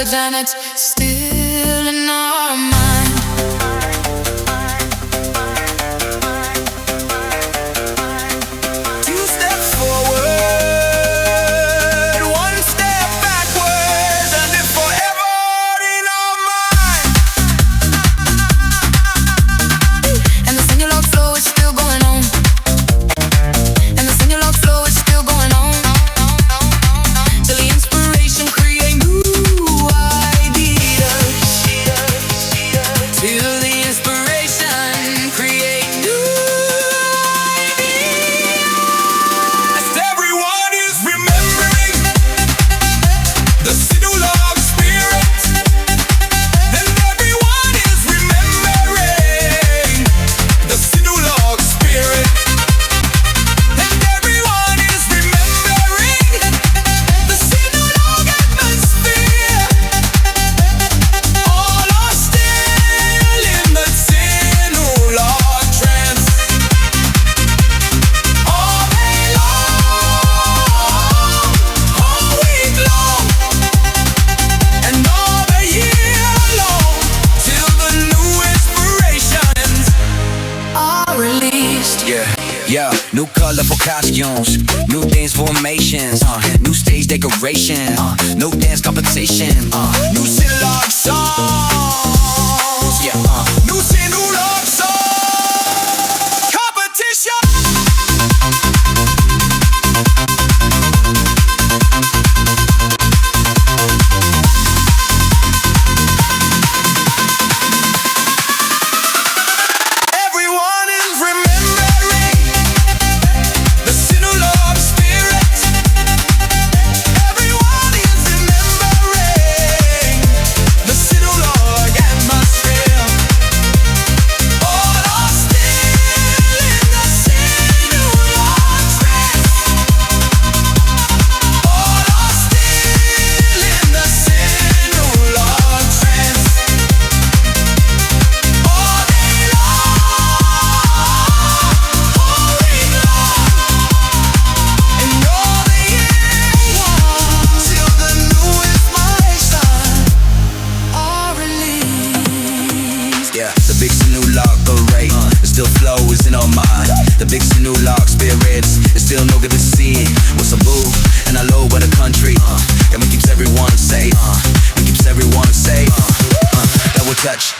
knowledge and it's still in our mind. Two steps forward, one step backwards, and it's forever in our mind. And the SINULOG flow is still going on. And the SINULOG flow is still going on. Till the inspiration create new ideas. Till the inspiration create new ideas. Everyone is remembering the SINULOG spirit. And everyone is remembering the SINULOG spirit. And everyone is remembering the SINULOG atmosphere. All are still in the SINULOG trance. All day long, all week long, and all the year long, till the new inspirations are released. Yeah, new colorful costumes, new dance formations, new stage decoration, no dance competition, new SINULOG songs, new SINULOG song competition. Everyone is remembering the SINULOG spirit. Everyone is remembering the SINULOG atmosphere. All are still in the SINULOG trance. All are still in the SINULOG trance. All day long, all week long, and all the year long, till the new inspiration are released. Yeah, the big SINULOG parade, it still flows in our mind. The big SINULOG spirits, it's still no good to see. With some boo and a low by the country, and we keeps everyone safe. We keeps everyone safe. That will touch.